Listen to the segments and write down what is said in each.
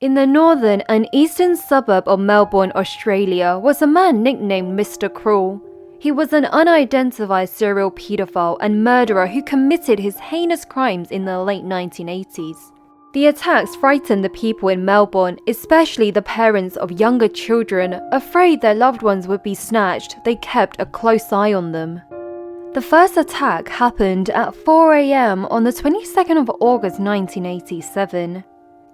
In the northern and eastern suburb of Melbourne, Australia, was a man nicknamed Mr. Cruel. He was an unidentified serial paedophile and murderer who committed his heinous crimes in the late 1980s. The attacks frightened the people in Melbourne, especially the parents of younger children. Afraid their loved ones would be snatched, they kept a close eye on them. The first attack happened at 4 a.m. on the 22nd of August 1987.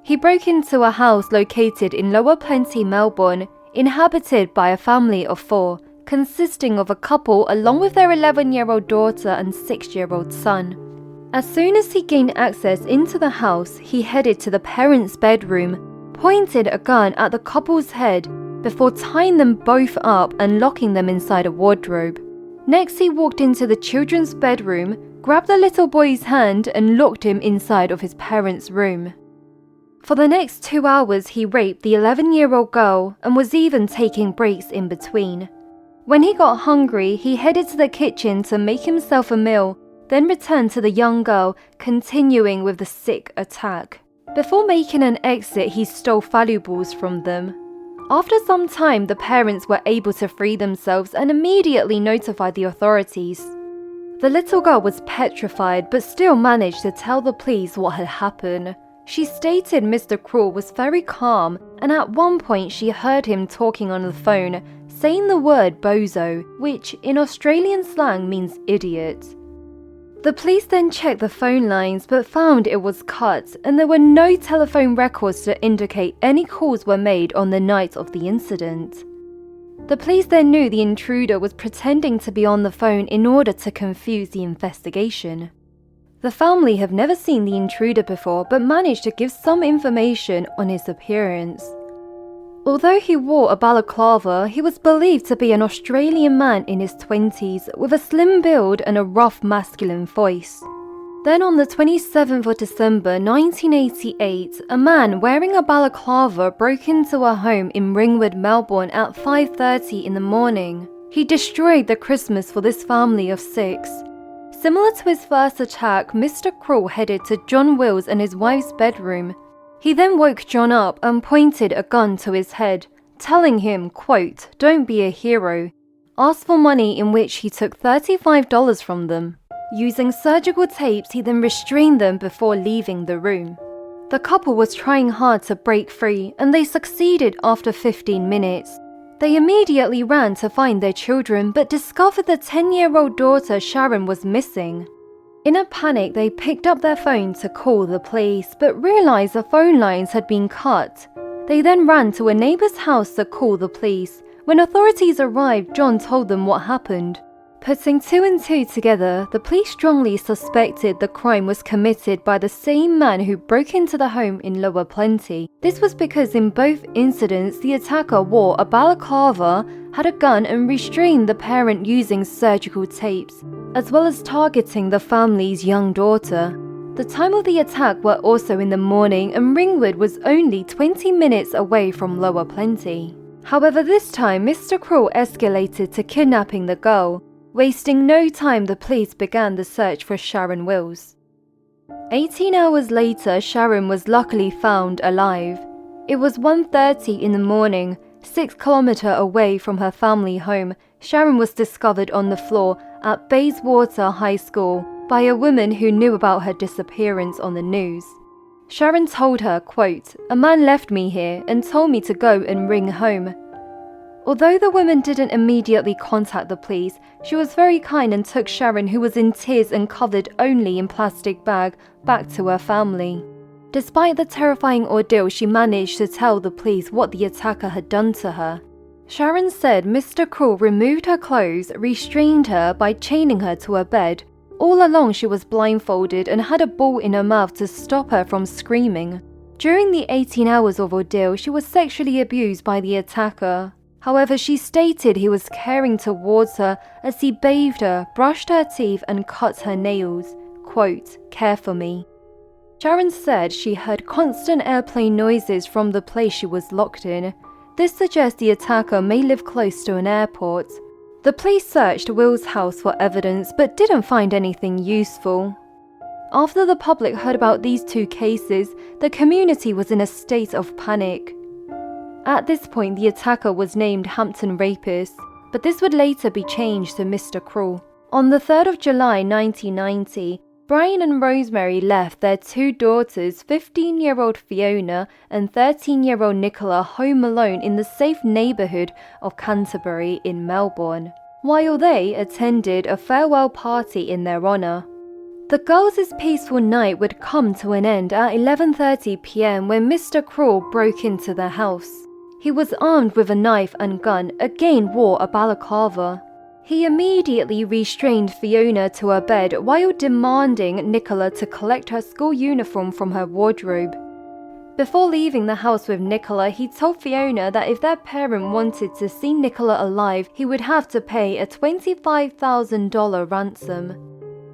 He broke into a house located in Lower Plenty, Melbourne, inhabited by a family of 4, consisting of a couple along with their 11-year-old daughter and 6-year-old son. As soon as he gained access into the house, he headed to the parents' bedroom, pointed a gun at the couple's head before tying them both up and locking them inside a wardrobe. Next, he walked into the children's bedroom, grabbed the little boy's hand and locked him inside of his parents' room. For the next 2 hours, he raped the 11-year-old girl and was even taking breaks in between. When he got hungry, he headed to the kitchen to make himself a meal, then returned to the young girl, continuing with the sick attack. Before making an exit, he stole valuables from them. After some time, the parents were able to free themselves and immediately notified the authorities. The little girl was petrified but still managed to tell the police what had happened. She stated Mr. Cruel was very calm, and at one point she heard him talking on the phone, saying the word bozo, which in Australian slang means idiot. The police then checked the phone lines but found it was cut, and there were no telephone records to indicate any calls were made on the night of the incident. The police then knew the intruder was pretending to be on the phone in order to confuse the investigation. The family have never seen the intruder before but managed to give some information on his appearance. Although he wore a balaclava, he was believed to be an Australian man in his 20s with a slim build and a rough masculine voice. Then on the 27th of December 1988, a man wearing a balaclava broke into a home in Ringwood, Melbourne at 5:30 in the morning. He destroyed the Christmas for this family of 6. Similar to his first attack, Mr. Cruel headed to John Wills and his wife's bedroom. He then woke John up and pointed a gun to his head, telling him, quote, "Don't be a hero," asked for money in which he took $35 from them. Using surgical tapes, he then restrained them before leaving the room. The couple was trying hard to break free, and they succeeded after 15 minutes. They immediately ran to find their children but discovered the 10-year-old daughter Sharon was missing. In a panic, they picked up their phone to call the police but realized the phone lines had been cut. They then ran to a neighbor's house to call the police. When authorities arrived, John told them what happened. Putting 2 and 2 together, the police strongly suspected the crime was committed by the same man who broke into the home in Lower Plenty. This was because in both incidents, the attacker wore a balaclava, had a gun and restrained the parent using surgical tapes, as well as targeting the family's young daughter. The time of the attack were also in the morning, and Ringwood was only 20 minutes away from Lower Plenty. However, this time Mr. Cruel escalated to kidnapping the girl. Wasting no time, the police began the search for Sharon Wills. 18 hours later, Sharon was luckily found alive. It was 1:30 in the morning. 6 kilometers away from her family home, Sharon was discovered on the floor at Bayswater High School by a woman who knew about her disappearance on the news. Sharon told her, quote, "A man left me here and told me to go and ring home." Although the woman didn't immediately contact the police, she was very kind and took Sharon, who was in tears and covered only in plastic bag, back to her family. Despite the terrifying ordeal, she managed to tell the police what the attacker had done to her. Sharon said Mr. Cruel removed her clothes, restrained her by chaining her to her bed. All along she was blindfolded and had a ball in her mouth to stop her from screaming. During the 18 hours of ordeal, she was sexually abused by the attacker. However, she stated he was caring towards her as he bathed her, brushed her teeth and cut her nails. Quote, "Care for me." Sharon said she heard constant airplane noises from the place she was locked in. This suggests the attacker may live close to an airport. The police searched Will's house for evidence but didn't find anything useful. After the public heard about these two cases, the community was in a state of panic. At this point, the attacker was named Hampton Rapist, but this would later be changed to Mr. Cruel. On the 3rd of July 1990, Brian and Rosemary left their two daughters, 15-year-old Fiona and 13-year-old Nicola, home alone in the safe neighbourhood of Canterbury in Melbourne, while they attended a farewell party in their honour. The girls' peaceful night would come to an end at 11:30 p.m. when Mr. Cruel broke into their house. He was armed with a knife and gun, again wore a balaclava. He immediately restrained Fiona to her bed while demanding Nicola to collect her school uniform from her wardrobe. Before leaving the house with Nicola, he told Fiona that if their parent wanted to see Nicola alive, he would have to pay a $25,000 ransom.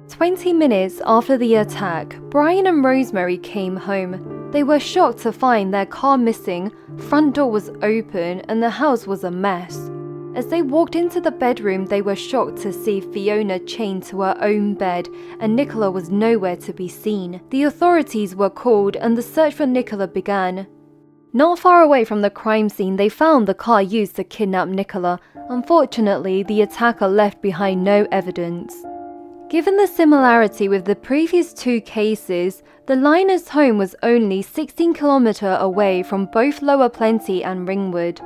20 minutes after the attack, Brian and Rosemary came home. They were shocked to find their car missing, front door was open, and the house was a mess. As they walked into the bedroom, they were shocked to see Fiona chained to her own bed, and Nicola was nowhere to be seen. The authorities were called and the search for Nicola began. Not far away from the crime scene, they found the car used to kidnap Nicola. Unfortunately, the attacker left behind no evidence. Given the similarity with the previous two cases, the Liners' home was only 16 kilometers away from both Lower Plenty and Ringwood.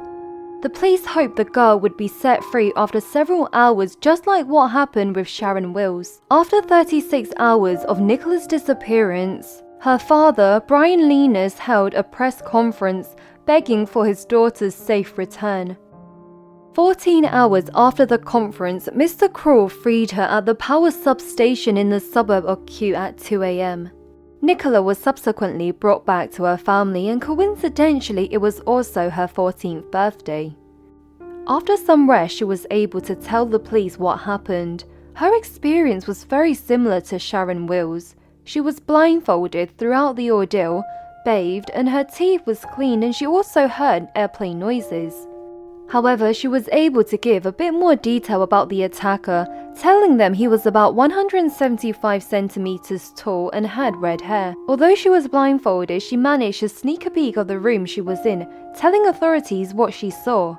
The police hoped the girl would be set free after several hours, just like what happened with Sharon Wills. After 36 hours of Nicola's disappearance, her father, Brian Liners, held a press conference begging for his daughter's safe return. 14 hours after the conference, Mr. Cruel freed her at the power substation in the suburb of Kew at 2 a.m. Nicola was subsequently brought back to her family, and coincidentally it was also her 14th birthday. After some rest, she was able to tell the police what happened. Her experience was very similar to Sharon Wills. She was blindfolded throughout the ordeal, bathed, and her teeth was cleaned, and she also heard airplane noises. However, she was able to give a bit more detail about the attacker, telling them he was about 175 centimeters tall and had red hair. Although she was blindfolded, she managed to sneak a peek of the room she was in, telling authorities what she saw.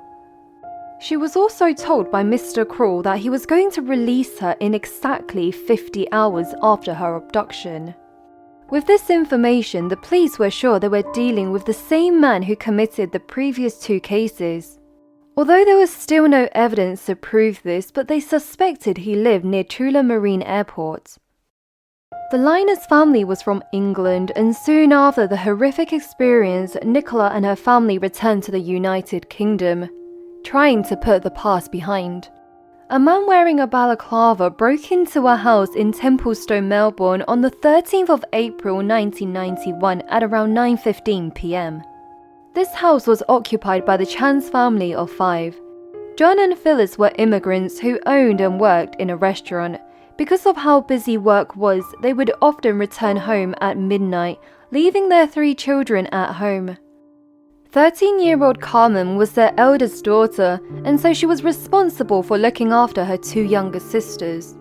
She was also told by Mr. Cruel that he was going to release her in exactly 50 hours after her abduction. With this information, the police were sure they were dealing with the same man who committed the previous two cases. Although there was still no evidence to prove this, but they suspected he lived near Tula Marine Airport. The Liners family was from England, and soon after the horrific experience, Nicola and her family returned to the United Kingdom, trying to put the past behind. A man wearing a balaclava broke into a house in Templestowe, Melbourne on the 13th of April 1991 at around 9:15 p.m. This house was occupied by the Chan's family of 5. John and Phyllis were immigrants who owned and worked in a restaurant. Because of how busy work was, they would often return home at midnight, leaving their 3 children at home. 13-year-old Carmen was their eldest daughter, and so she was responsible for looking after her 2 younger sisters.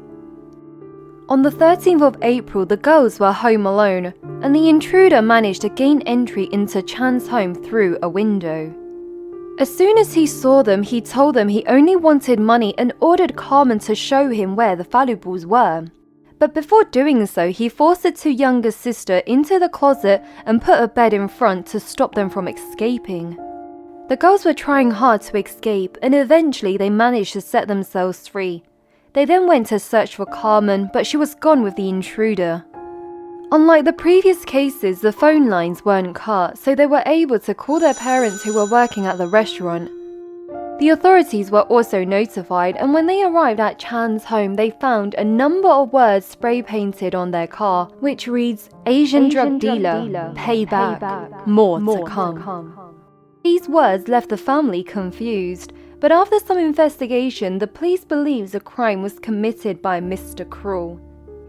On the 13th of April, the girls were home alone, and the intruder managed to gain entry into Chan's home through a window. As soon as he saw them, he told them he only wanted money and ordered Carmen to show him where the valuables were. But before doing so, he forced the 2 younger sisters into the closet and put a bed in front to stop them from escaping. The girls were trying hard to escape, and eventually they managed to set themselves free. They then went to search for Carmen, but she was gone with the intruder. Unlike the previous cases, the phone lines weren't cut, so they were able to call their parents who were working at the restaurant. The authorities were also notified, and when they arrived at Chan's home, they found a number of words spray painted on their car, which reads, Asian drug dealer, pay back, more to come. These words left the family confused. But after some investigation, the police believed the crime was committed by Mr. Cruel.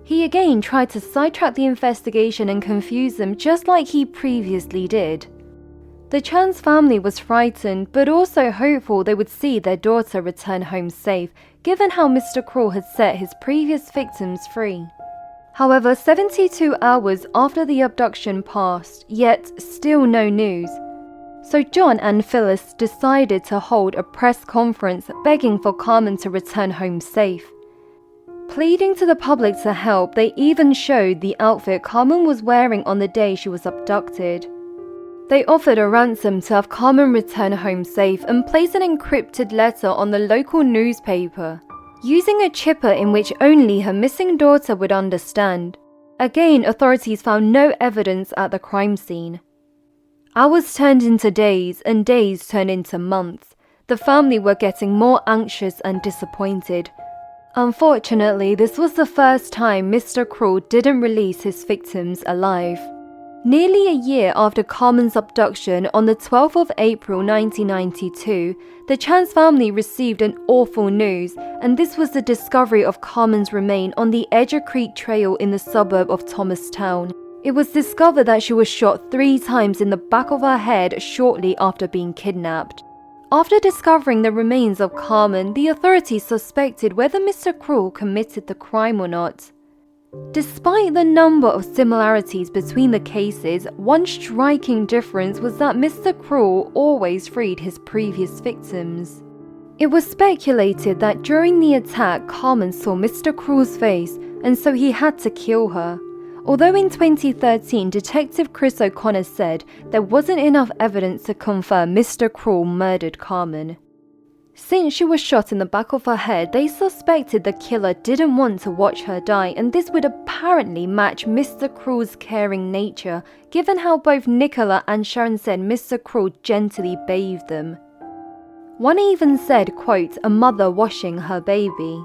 He again tried to sidetrack the investigation and confuse them just like he previously did. The Chan's family was frightened, but also hopeful they would see their daughter return home safe, given how Mr. Cruel had set his previous victims free. However, 72 hours after the abduction passed, yet still no news. So John and Phyllis decided to hold a press conference begging for Carmen to return home safe. Pleading to the public to help, they even showed the outfit Carmen was wearing on the day she was abducted. They offered a ransom to have Carmen return home safe and place an encrypted letter on the local newspaper, using a chipper in which only her missing daughter would understand. Again, authorities found no evidence at the crime scene. Hours turned into days, and days turned into months. The family were getting more anxious and disappointed. Unfortunately, this was the first time Mr. Cruel didn't release his victims alive. Nearly a year after Carmen's abduction, on the 12th of April 1992, the Chance family received an awful news, and this was the discovery of Carmen's remains on the Edger Creek Trail in the suburb of Thomastown. It was discovered that she was shot 3 times in the back of her head shortly after being kidnapped. After discovering the remains of Carmen, the authorities suspected whether Mr. Cruel committed the crime or not. Despite the number of similarities between the cases, one striking difference was that Mr. Cruel always freed his previous victims. It was speculated that during the attack, Carmen saw Mr. Cruel's face, and so he had to kill her. Although in 2013, Detective Chris O'Connor said there wasn't enough evidence to confirm Mr. Cruel murdered Carmen. Since she was shot in the back of her head, they suspected the killer didn't want to watch her die, and this would apparently match Mr. Cruel's caring nature, given how both Nicola and Sharon said Mr. Cruel gently bathed them. One even said, quote, a mother washing her baby.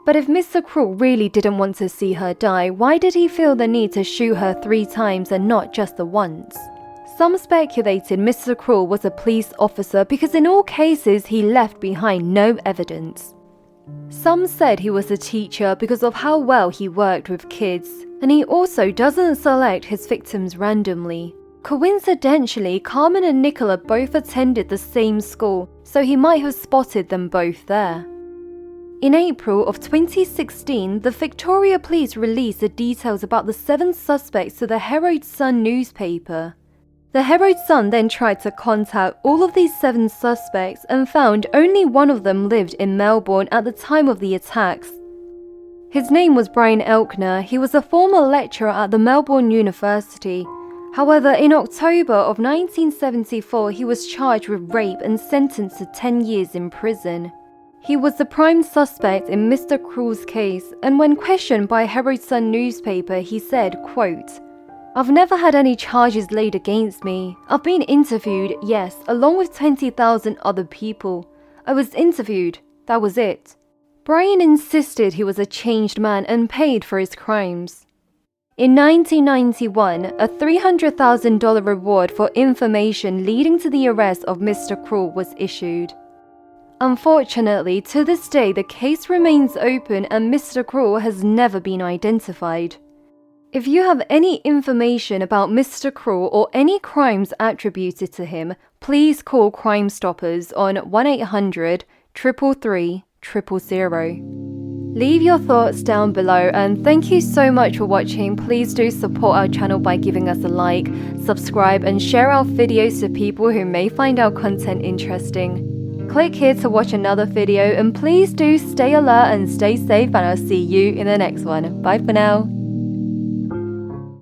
But if Mr. Cruel really didn't want to see her die, why did he feel the need to shoot her 3 times and not just the once? Some speculated Mr. Cruel was a police officer because in all cases he left behind no evidence. Some said he was a teacher because of how well he worked with kids, and he also doesn't select his victims randomly. Coincidentally, Carmen and Nicola both attended the same school, so he might have spotted them both there. In April of 2016, the Victoria Police released the details about the 7 suspects to the Herald Sun newspaper. The Herald Sun then tried to contact all of these 7 suspects and found only one of them lived in Melbourne at the time of the attacks. His name was Brian Elkner. He was a former lecturer at the Melbourne University. However, in October of 1974, he was charged with rape and sentenced to 10 years in prison. He was the prime suspect in Mr. Cruel's case, and when questioned by Herald Sun newspaper, he said, quote, I've never had any charges laid against me. I've been interviewed, yes, along with 20,000 other people. I was interviewed, that was it. Brian insisted he was a changed man and paid for his crimes. In 1991, a $300,000 reward for information leading to the arrest of Mr. Cruel was issued. Unfortunately, to this day, the case remains open and Mr. Cruel has never been identified. If you have any information about Mr. Cruel or any crimes attributed to him, please call Crime Stoppers on 1-800-333-000. Leave your thoughts down below, and thank you so much for watching. Please do support our channel by giving us a like, subscribe, and share our videos to people who may find our content interesting. Click here to watch another video, and please do stay alert and stay safe, and I'll see you in the next one. Bye for now.